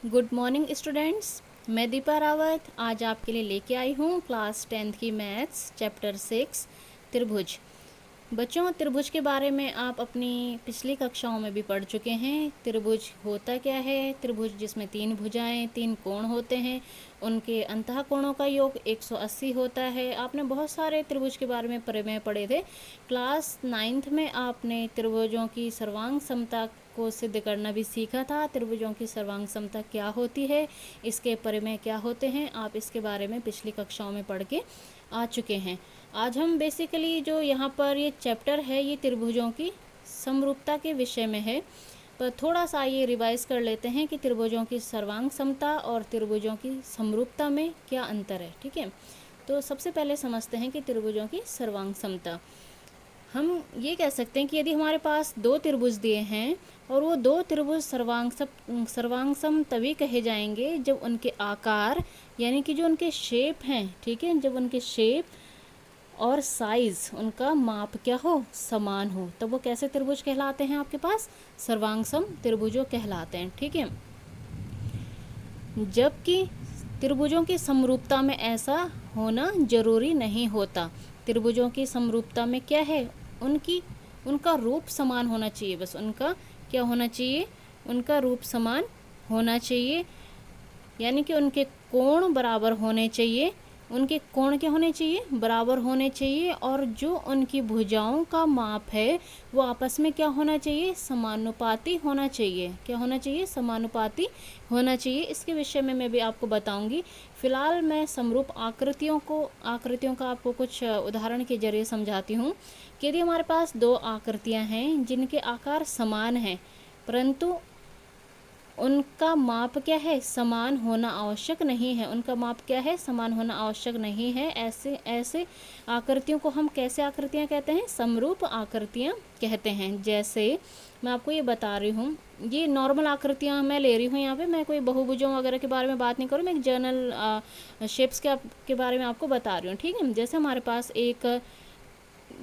Good morning students. मैं दीपा रावत आज आपके लिए लेके आई हूँ क्लास 10th की मैथ्स चैप्टर 6 त्रिभुज। बच्चों, त्रिभुज के बारे में आप अपनी पिछली कक्षाओं में भी पढ़ चुके हैं। त्रिभुज होता क्या है? त्रिभुज जिसमें तीन भुजाएं, तीन कोण होते हैं, उनके अंतः कोणों का योग 180 होता है। आपने बहुत सारे त्रिभुज के बारे में पढ़े थे। क्लास 9th में आपने त्रिभुजों की सर्वांग समता को सिद्ध करना भी सीखा था। त्रिभुजों की सर्वांग समता क्या होती है, इसके परिमेय क्या होते हैं, आप इसके बारे में पिछली कक्षाओं में पढ़ के आ चुके हैं। आज हम बेसिकली जो यहाँ पर ये चैप्टर है ये त्रिभुजों की समरूपता के विषय में है, पर थोड़ा सा ये रिवाइज कर लेते हैं कि त्रिभुजों की सर्वांग समता और त्रिभुजों की समरूपता में क्या अंतर है। ठीक है, तो सबसे पहले समझते हैं कि त्रिभुजों की सर्वांग समता। हम ये कह सकते हैं कि यदि हमारे पास दो त्रिभुज दिए हैं और वो दो त्रिभुज सर्वांगसम तभी कहे जाएंगे जब उनके आकार यानी कि जो उनके शेप हैं, ठीक है, जब उनके शेप और साइज, उनका माप क्या हो, समान हो, तब वो कैसे त्रिभुज कहलाते हैं? आपके पास सर्वांगसम त्रिभुजों कहलाते हैं। ठीक है, जबकि त्रिभुजों की समरूपता में ऐसा होना जरूरी नहीं होता। त्रिभुजों की समरूपता में क्या है, उनका रूप समान होना चाहिए। बस उनका क्या होना चाहिए, उनका रूप समान होना चाहिए, यानी कि उनके कोण बराबर होने चाहिए। उनके कोण क्या होने चाहिए, बराबर होने चाहिए। और जो उनकी भुजाओं का माप है वो आपस में क्या होना चाहिए, समानुपाती होना चाहिए। क्या होना चाहिए, समानुपाती होना चाहिए। इसके विषय में मैं भी आपको बताऊंगी। फिलहाल मैं समरूप आकृतियों का आपको कुछ उदाहरण के जरिए समझाती हूँ कि यदि हमारे पास दो आकृतियाँ हैं जिनके आकार समान हैं परंतु उनका माप क्या है, समान होना आवश्यक नहीं है। उनका माप क्या है, समान होना आवश्यक नहीं है। ऐसे आकृतियों को हम कैसे आकृतियाँ कहते हैं, समरूप आकृतियाँ कहते हैं। जैसे मैं आपको ये बता रही हूँ, ये नॉर्मल आकृतियाँ मैं ले रही हूँ। यहाँ पे मैं कोई बहुभुजों वगैरह के बारे में बात नहीं करूँ, मैं एक जनरल शेप्स के बारे में आपको बता रही हूँ। ठीक है, जैसे हमारे पास एक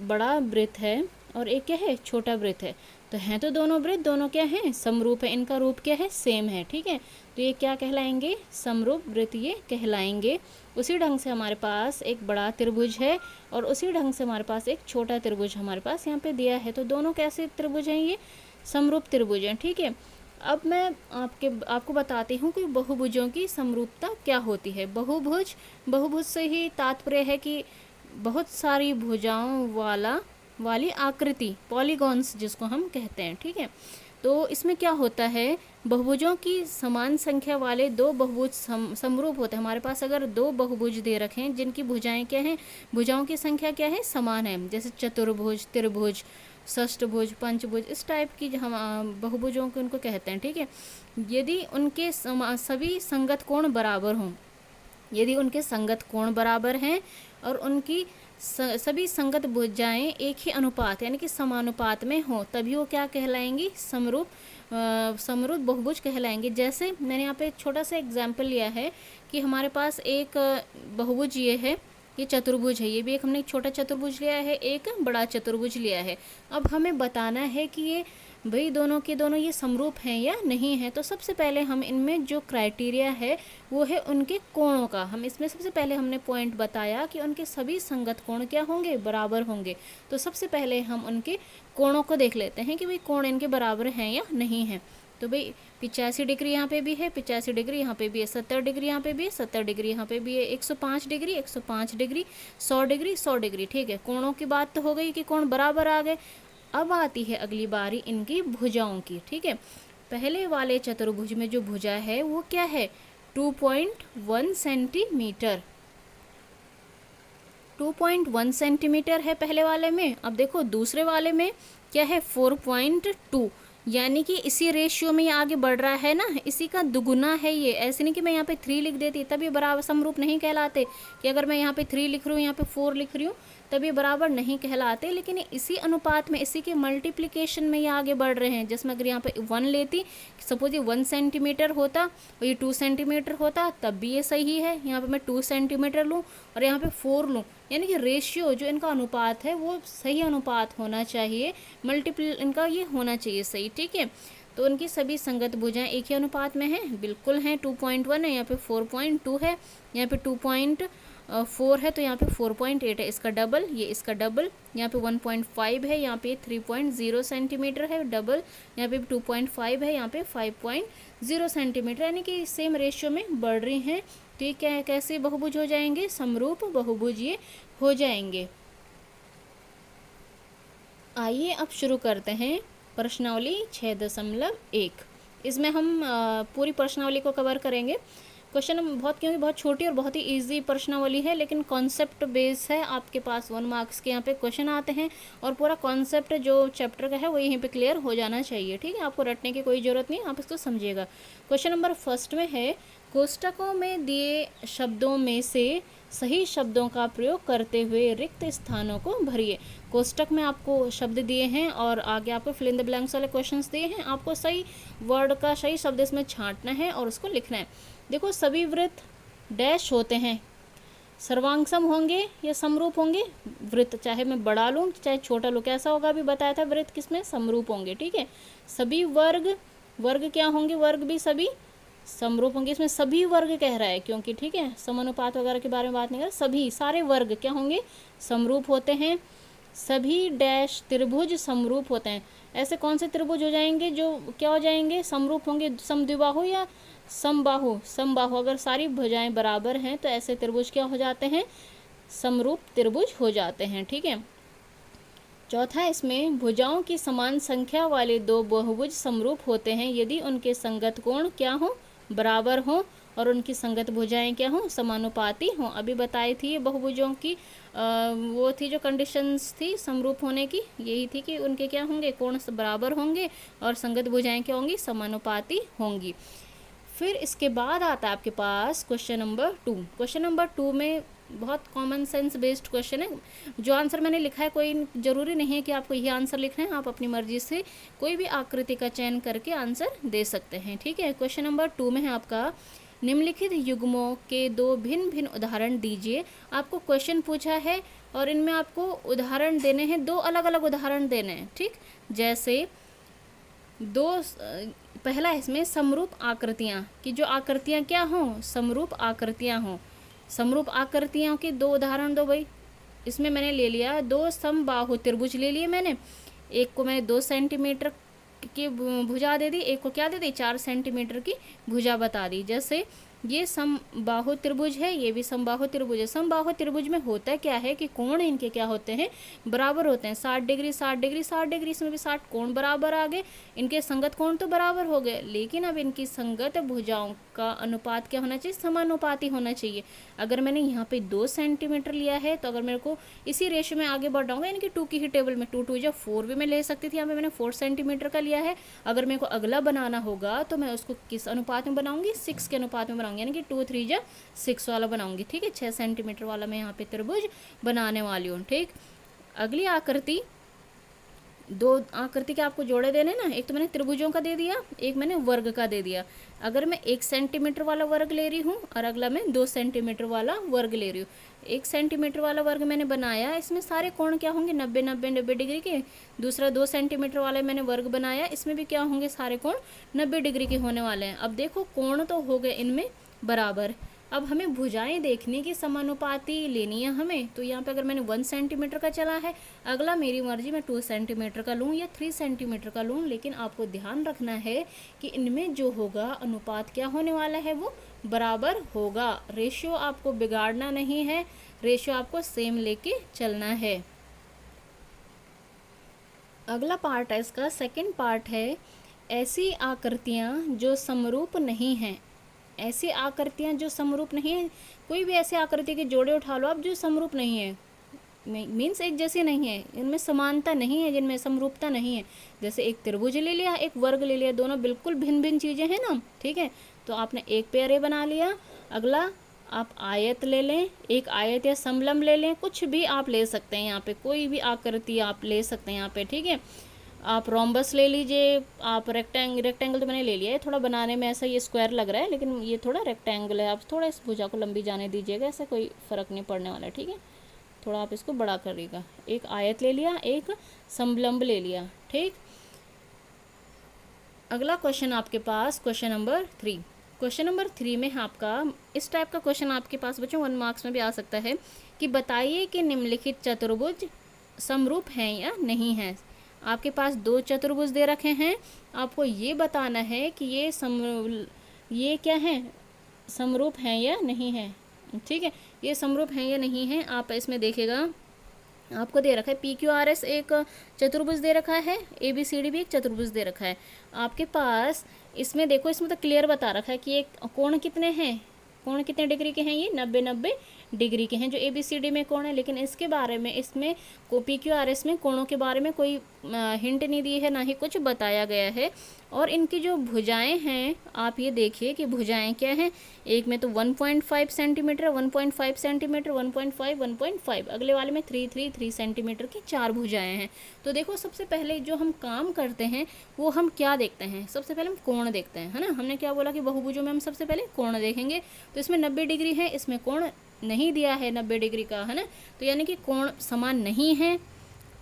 बड़ा वृत्त है और एक क्या है, छोटा वृत्त है। तो हैं तो दोनों वृत्त, दोनों क्या हैं, समरूप है। इनका रूप क्या है, सेम है। ठीक है, तो ये क्या कहलाएंगे, समरूप वृत्त ये कहलाएंगे। उसी ढंग से हमारे पास एक बड़ा त्रिभुज है और उसी ढंग से हमारे पास एक छोटा त्रिभुज हमारे पास यहाँ पे दिया है। तो दोनों कैसे त्रिभुज हैं, ये समरूप त्रिभुज हैं। ठीक है, अब मैं आपको बताती हूँ कि बहुभुजों की समरूपता क्या होती है। बहुभुज से ही तात्पर्य है कि बहुत सारी भुजाओं वाली आकृति, पॉलीगॉन्स जिसको हम कहते हैं। ठीक है, तो इसमें क्या होता है, बहुभुजों की समान संख्या वाले दो बहुभुज समरूप होते हैं। हमारे पास अगर दो बहुभुज दे रखे हैं जिनकी भुजाएं क्या हैं, भुजाओं की संख्या क्या है, समान है, जैसे चतुर्भुज, त्रिभुज, षष्ठभुज, पंचभुज, इस टाइप की हम बहुभुजों को उनको कहते हैं। ठीक है, यदि उनके सभी संगत कोण बराबर हों, यदि उनके संगत कोण बराबर हैं और उनकी सभी संगत भुजाएं एक ही अनुपात यानी कि समानुपात में हो, तभी वो क्या कहलाएंगी, समरूप बहुभुज कहलाएंगे। जैसे मैंने यहाँ पे एक छोटा सा एग्जाम्पल लिया है कि हमारे पास एक बहुभुज ये चतुर्भुज है, ये भी एक हमने एक छोटा चतुर्भुज लिया है, एक बड़ा चतुर्भुज लिया है। अब हमें बताना है कि ये भाई दोनों के दोनों ये समरूप हैं या नहीं है। तो सबसे पहले हम इनमें जो क्राइटेरिया है वो है उनके कोणों का। हम इसमें सबसे पहले हमने पॉइंट बताया कि उनके सभी संगत कोण क्या होंगे, बराबर होंगे। तो सबसे पहले हम उनके कोणों को देख लेते हैं कि भाई कोण इनके बराबर हैं या नहीं है। तो भाई 85 डिग्री यहाँ पे भी है, 85 डिग्री यहाँ पे भी है, 70 डिग्री यहाँ पे भी है, 70 डिग्री यहाँ पे भी है, 105 डिग्री 105 डिग्री, 100 डिग्री 100 डिग्री। ठीक है, कोणों की बात तो हो गई कि कोण बराबर आ गए। अब आती है अगली बारी इनकी भुजाओं की। ठीक है, पहले वाले चतुर्भुज में जो भुजा है वो क्या है, 2.1 सेंटीमीटर, 2.1 सेंटीमीटर है पहले वाले में। अब देखो दूसरे वाले में क्या है, 4.2, यानी कि इसी रेशियो में ये आगे बढ़ रहा है ना, इसी का दुगुना है ये। ऐसे नहीं कि मैं यहाँ पे 3 लिख देती तब ये बराबर समरूप नहीं कहलाते, कि अगर मैं यहाँ पे 3 लिख रही हूँ, यहाँ पे 4 लिख रही हूँ, तब ये बराबर नहीं कहलाते। लेकिन इसी अनुपात में, इसी के मल्टीप्लिकेशन में ये आगे बढ़ रहे हैं। जिसमें अगर यहाँ पे 1 लेती, सपोज ये 1 सेंटीमीटर होता और ये 2 सेंटीमीटर होता, तब भी ये सही है। यहाँ पे मैं 2 सेंटीमीटर लूँ और यहाँ पे 4 लूँ, यानी कि रेशियो जो इनका अनुपात है वो सही अनुपात होना चाहिए, मल्टीपल इनका ये होना चाहिए सही। ठीक है, तो उनकी सभी संगत भुजाएं एक ही अनुपात में हैं, बिल्कुल हैं। 2.1 है, यहाँ पे 4.2 है, यहाँ पे 2.4 है, तो यहाँ पे 4.8 है, इसका डबल, ये इसका डबल। यहाँ पे 1.5 है, यहाँ पे 3.0 सेंटीमीटर है डबल, यहाँ पे 2.5 है, यहाँ पे 5.0 सेंटीमीटर, यानी कि सेम रेशियो में बढ़ रही हैं। तो ये क्या कैसे बहुभुज हो जाएंगे? समरूप बहुभुज ये हो जाएंगे। आइए अब शुरू करते हैं प्रश्नावली 6.1। इसमें हम पूरी प्रश्नावली को कवर करेंगे। क्वेश्चन बहुत, क्योंकि बहुत छोटी और बहुत ही इजी प्रश्नावली है, लेकिन कॉन्सेप्ट बेस है। आपके पास 1 मार्क्स के यहाँ पे क्वेश्चन आते हैं और पूरा कॉन्सेप्ट जो चैप्टर का है वो यहीं पे क्लियर हो जाना चाहिए, ठीक है। आपको रटने की कोई ज़रूरत नहीं, आप इसको समझिएगा। क्वेश्चन नंबर फर्स्ट में है, कोष्टकों में दिए शब्दों में से सही शब्दों का प्रयोग करते हुए रिक्त स्थानों को भरिए। कोष्टक में आपको शब्द दिए हैं और आगे आपको फिल इन द ब्लैंक्स वाले क्वेश्चंस दिए हैं। आपको सही वर्ड का सही शब्द इसमें छांटना है और उसको लिखना है। देखो, सभी वृत्त डैश होते हैं, सर्वांगसम होंगे या समरूप होंगे। वृत्त चाहे मैं बड़ा लूँ चाहे छोटा लूँ, कैसा होगा अभी बताया था, वृत्त किसमें समरूप होंगे, ठीक है। सभी वर्ग, वर्ग क्या होंगे? वर्ग भी सभी समरूप होंगे। इसमें सभी वर्ग कह रहा है क्योंकि, ठीक है, समानुपात वगैरह के बारे में बात नहीं कर रहा। सभी सारे वर्ग क्या होंगे? समरूप होते हैं। सभी डैश त्रिभुज समरूप होते हैं। ऐसे कौन से त्रिभुज हो जाएंगे जो क्या हो जाएंगे? समरूप होंगे। समद्विबाहु या समबाहु? समबाहु, अगर सारी भुजाएं बराबर हैं तो ऐसे त्रिभुज क्या हो जाते हैं? समरूप त्रिभुज हो जाते हैं, ठीक है। चौथा, इसमें भुजाओं की समान संख्या वाले दो बहुभुज समरूप होते हैं यदि उनके संगत कोण क्या हो? बराबर हो और उनकी संगत भुजाएं क्या हो? समानुपाती हो। अभी बताई थी ये बहुभुजों की वो थी जो कंडीशंस थी समरूप होने की, यही थी कि उनके क्या होंगे? कोण बराबर होंगे और संगत भुजाएं क्या होंगी? समानुपाती होंगी। फिर इसके बाद आता है आपके पास क्वेश्चन नंबर 2। क्वेश्चन नंबर 2 में बहुत कॉमन सेंस बेस्ड क्वेश्चन है। जो आंसर मैंने लिखा है, कोई ज़रूरी नहीं है कि आपको यही आंसर लिखना है, आप अपनी मर्जी से कोई भी आकृति का चयन करके आंसर दे सकते हैं, ठीक है। क्वेश्चन नंबर 2 में है आपका, निम्नलिखित युग्मों के दो भिन्न भिन्न उदाहरण दीजिए। आपको क्वेश्चन पूछा है और इनमें आपको उदाहरण देने हैं, दो अलग अलग उदाहरण देने हैं, ठीक। जैसे पहला इसमें समरूप आकृतियाँ की, जो आकृतियाँ क्या हों? समरूप आकृतियाँ हों। समरूप आकृतियों के दो उदाहरण दो भाई। इसमें मैंने ले लिया 2 समबाहु त्रिभुज ले लिए मैंने। एक को मैंने 2 सेंटीमीटर की भुजा दे दी, एक को क्या दे दी? 4 सेंटीमीटर की भुजा बता दी। जैसे ये समबाहु त्रिभुज है, ये भी समबाहु त्रिभुज है। समबाहु त्रिभुज में होता क्या है कि कोण इनके क्या होते हैं? बराबर होते हैं। 60 डिग्री 60 डिग्री 60 डिग्री, इसमें भी 60 कोण बराबर आ गए। इनके संगत कोण तो बराबर हो गए, लेकिन अब इनकी संगत भुजाओं का अनुपात क्या होना चाहिए? समानुपाती होना चाहिए। अगर मैंने यहाँ पे 2 सेंटीमीटर लिया है तो अगर मेरे को इसी रेशियो में आगे बढ़ जाऊँगा, इनकी 2 की ही टेबल में 2 2 या 4 भी मैं ले सकती थी। यहाँ पे मैंने 4 सेंटीमीटर का लिया है। अगर मेरे को अगला बनाना होगा तो मैं उसको किस अनुपात में बनाऊंगी? 6 के अनुपात में बनाऊंगी, यानी कि 2 3 या 6 वाला बनाऊंगी, ठीक है। 6 सेंटीमीटर वाला मैं यहाँ पे त्रिभुज बनाने वाली हूँ, ठीक। अगली आकृति, दो आकृति के आपको जोड़े देने ना, एक तो मैंने त्रिभुजों का दे दिया, एक मैंने वर्ग का दे दिया। अगर मैं 1 सेंटीमीटर वाला वर्ग ले रही हूँ और अगला मैं 2 सेंटीमीटर वाला वर्ग ले रही हूँ। 1 सेंटीमीटर वाला वर्ग मैंने बनाया, इसमें सारे कोण क्या होंगे? 90 90 90 डिग्री के। दूसरा 2 सेंटीमीटर वाला मैंने वर्ग बनाया, इसमें भी क्या होंगे? सारे कोण 90 डिग्री के होने वाले हैं। अब देखो, कोण तो हो गए इनमें बराबर। अब हमें भुजाएं देखने की समानुपाती लेनी है हमें। तो यहाँ पे अगर मैंने 1 सेंटीमीटर का चला है, अगला मेरी मर्जी मैं 2 सेंटीमीटर का लूँ या 3 सेंटीमीटर का लूँ, लेकिन आपको ध्यान रखना है कि इनमें जो होगा अनुपात क्या होने वाला है? वो बराबर होगा। रेशियो आपको बिगाड़ना नहीं है, रेशियो आपको सेम लेके चलना है। अगला पार्ट है इसका, सेकेंड पार्ट है, ऐसी आकृतियाँ जो समरूप नहीं हैं। ऐसी आकृतियाँ जो समरूप नहीं है, कोई भी ऐसी आकृति के जोड़े उठा लो आप जो समरूप नहीं है, मीन्स एक जैसी नहीं है, इनमें समानता नहीं है, जिनमें समरूपता नहीं है। जैसे एक त्रिभुज ले लिया, एक वर्ग ले लिया, दोनों बिल्कुल भिन्न भिन्न चीज़ें हैं ना, ठीक है। तो आपने एक पेयर बना लिया। अगला आप आयत ले लें, एक आयत या समलंब ले लें, कुछ भी आप ले सकते हैं। यहाँ पे कोई भी आकृति आप ले सकते हैं यहाँ पे, ठीक है। आप रोम्बस ले लीजिए, आप रेक्टेंगल तो मैंने ले लिया है। थोड़ा बनाने में ऐसा ये स्क्वायर लग रहा है, लेकिन ये थोड़ा रेक्टेंगल है। आप थोड़ा इस भुजा को लंबी जाने दीजिएगा, ऐसा कोई फ़र्क नहीं पड़ने वाला, ठीक है। थोड़ा आप इसको बड़ा करिएगा। एक आयत ले लिया, एक समलंब ले लिया, ठीक। अगला क्वेश्चन आपके पास क्वेश्चन नंबर 3। क्वेश्चन नंबर 3 में आपका इस टाइप का क्वेश्चन आपके पास बच्चों 1 मार्क्स में भी आ सकता है कि बताइए कि निम्नलिखित चतुर्भुज समरूप हैं या नहीं हैं। आपके पास 2 चतुर्भुज दे रखे हैं, आपको ये बताना है कि ये क्या है, समरूप हैं या नहीं है। ठीक है, ये समरूप हैं या नहीं है। आप इसमें देखेगा आपको दे रखा है PQRS एक चतुर्भुज दे रखा है, ABCD भी एक चतुर्भुज दे रखा है। आपके पास इसमें देखो, इसमें तो क्लियर बता रखा है कि एक कोण कितने हैं, कोण कितने डिग्री के हैं, ये 90 डिग्री के हैं जो ABCD में कोण है। लेकिन इसके बारे में इसमें PQRS में कोणों के बारे में कोई हिंट नहीं दी है, ना ही कुछ बताया गया है। और इनकी जो भुजाएं हैं, आप ये देखिए कि भुजाएं क्या हैं, एक में तो 1.5 सेंटीमीटर, 1.5 सेंटीमीटर, 1.5, 1.5, अगले वाले में 3 सेंटीमीटर की 4 भुजाएं हैं। तो देखो, सबसे पहले जो हम काम करते हैं वो हम क्या देखते हैं, सबसे पहले हम कोण देखते हैं, है ना। हमने क्या बोला कि बहुभुजों में हम सबसे पहले कोण देखेंगे। तो इसमें 90 डिग्री है, इसमें कोण नहीं दिया है 90 डिग्री का, है ना, तो यानी कि कोण समान नहीं है।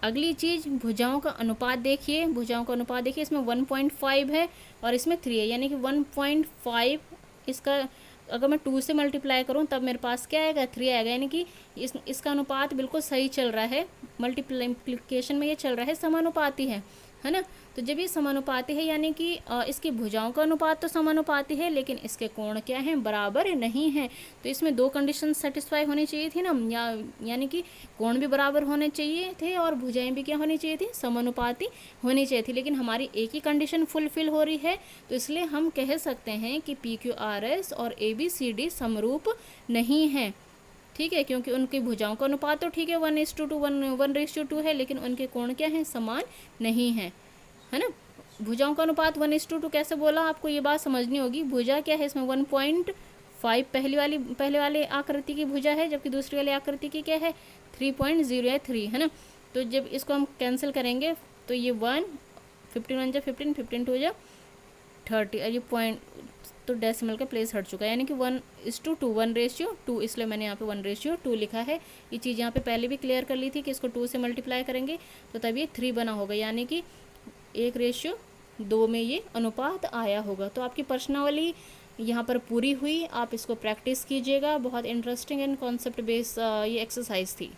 अगली चीज़, भुजाओं का अनुपात देखिए, भुजाओं का अनुपात देखिए, इसमें 1.5 है और इसमें 3 है, यानी कि 1.5 इसका अगर मैं 2 से मल्टीप्लाई करूं तब मेरे पास क्या आएगा, 3 आएगा। यानी कि इसका अनुपात बिल्कुल सही चल रहा है, मल्टीप्लिकेशन में ये चल रहा है, समानुपाती है ना। तो जब ये समानुपाती है यानी कि इसकी भुजाओं का अनुपात तो समानुपाती है, लेकिन इसके कोण क्या हैं, बराबर नहीं है। तो इसमें 2 कंडीशन सेटिस्फाई होनी चाहिए थी ना, यानी कि कोण भी बराबर होने चाहिए थे और भुजाएं भी क्या होनी चाहिए थी, समानुपाती होनी चाहिए थी। लेकिन हमारी एक ही कंडीशन फुलफिल हो रही है, तो इसलिए हम कह सकते हैं कि PQRS और ABCD समरूप नहीं है। ठीक है, क्योंकि उनकी भुजाओं का अनुपात तो ठीक है 1:2, 1:2 है, लेकिन उनके कोण क्या हैं, समान नहीं है ना। भुजाओं का अनुपात 1:2 कैसे बोला, आपको ये बात समझनी होगी। भुजा क्या है, इसमें 1.5 पहले वाले आकृति की भुजा है, जबकि दूसरी वाली आकृति की क्या है, 3.0 है, 3 है ना। तो जब इसको हम कैंसिल करेंगे तो ये 1, 15 1 जा 15, 15 2 जा 30, और ये पॉइंट तो डेसिमल का प्लेस हट चुका है, यानी कि 1:2, 1:2, इसलिए मैंने यहाँ पे 1:2 लिखा है। ये चीज़ यहाँ पे पहले भी क्लियर कर ली थी कि इसको 2 से मल्टीप्लाई करेंगे तो तब ये 3 बना होगा, यानी कि 1:2 में ये अनुपात आया होगा। तो आपकी प्रश्नावली यहाँ पर पूरी हुई, आप इसको प्रैक्टिस कीजिएगा। बहुत इंटरेस्टिंग एंड कॉन्सेप्ट बेस्ड ये एक्सरसाइज थी।